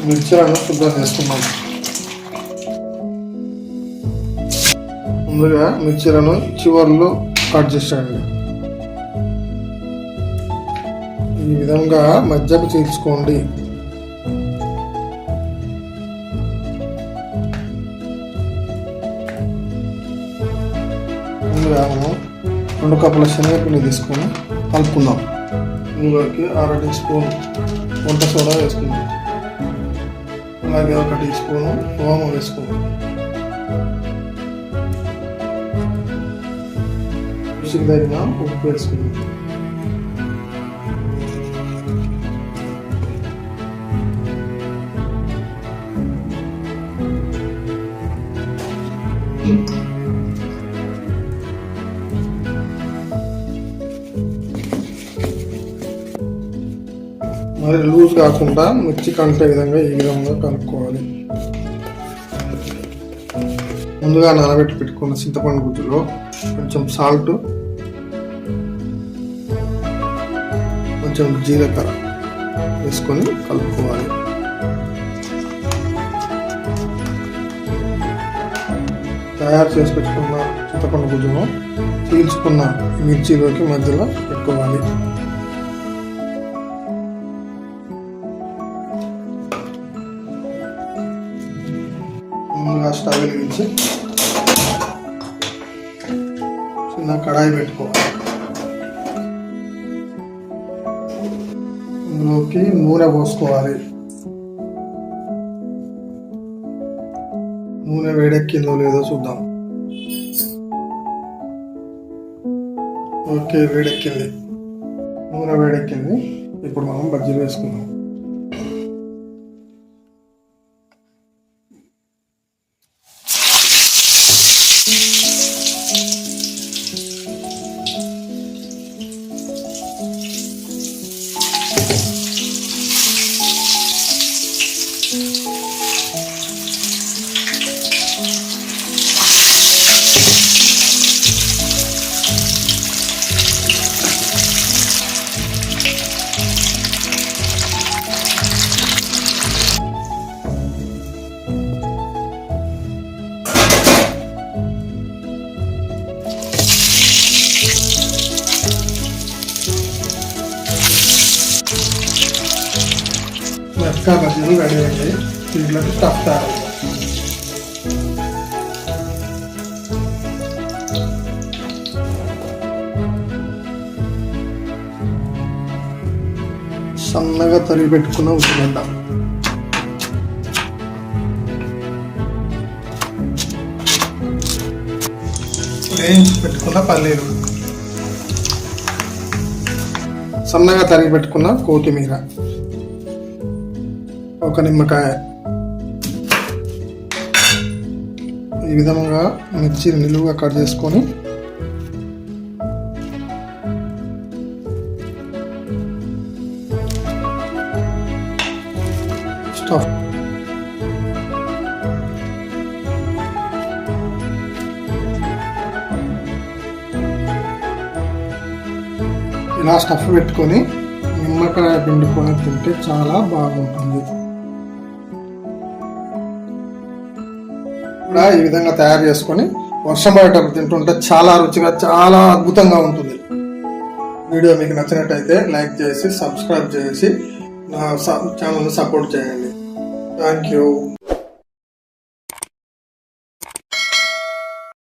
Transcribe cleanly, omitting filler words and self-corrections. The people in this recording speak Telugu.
మిర్చిలను శుభ్రం చేసుకున్నాం. ముందుగా మిర్చిలను చివర్లో కట్ చేసేయండి. ఈ విధంగా మధ్యకు చీల్చుకోండి. ముందుగా 2 కప్పుల శనగపిండి తీసుకొని కలుపుకుందాం. ఇందులోకి 1/2 టీ స్పూన్ వంట సోడా వేసుకుందాం. అలాగే 1 టీ స్పూను ఓమం వేసుకుందాం. రుచికి తగిన ఉప్పు వేసుకుందాం. మరి లూజ్ కాకుండా మిర్చి కంటే విధంగా ఈ విధంగా కలుపుకోవాలి. ముందుగా నానబెట్టి పెట్టుకున్న చింతపండు గుజ్జులో కొంచెం సాల్ట్, కొంచెం జీలకర్ర వేసుకొని కలుపుకోవాలి. తయారు చేసి పెట్టుకున్న చింతపండు గుజ్జును చీల్చుకున్న మిర్చిలోకి మధ్యలో పెట్టుకోవాలి. ముందుగా స్టవ్ వెలిగించి చిన్న కడాయి పెట్టుకోవాలి. ఇందులోకి నూనె పోసుకోవాలి. నూనె వేడెక్కిందో లేదో చూద్దాం. ఓకే, వేడెక్కింది. నూనె వేడెక్కింది. ఇప్పుడు మనం బజ్జీలు వేసుకుందాం. మెత్తగా బజ్జీలు రెడీ అయ్యాయి. దీంట్లోకి స్టఫ్ తయారు. సన్నగా తరిగి పెట్టుకున్న ఉల్లిగడ్డ, వేయించి పెట్టుకున్న పల్లీలు, సన్నగా తరిగి పెట్టుకున్న కొత్తిమీర, 1 నిమ్మకాయ. ఈ విధంగా మిర్చి నిలువుగా కట్ చేసుకొని స్టఫ్ ఇలా స్టఫ్ పెట్టుకొని నిమ్మకాయ పిండుకొని తింటే చాలా బాగుంటుంది. కూడా ఈ విధంగా తయారు చేసుకొని వర్షం పడేటప్పుడు తింటుంటే చాలా రుచిగా, చాలా అద్భుతంగా ఉంటుంది. వీడియో మీకు నచ్చినట్టయితే లైక్ చేసి, సబ్స్క్రైబ్ చేసి నా ఛానల్ని సపోర్ట్ చేయండి. Thank you.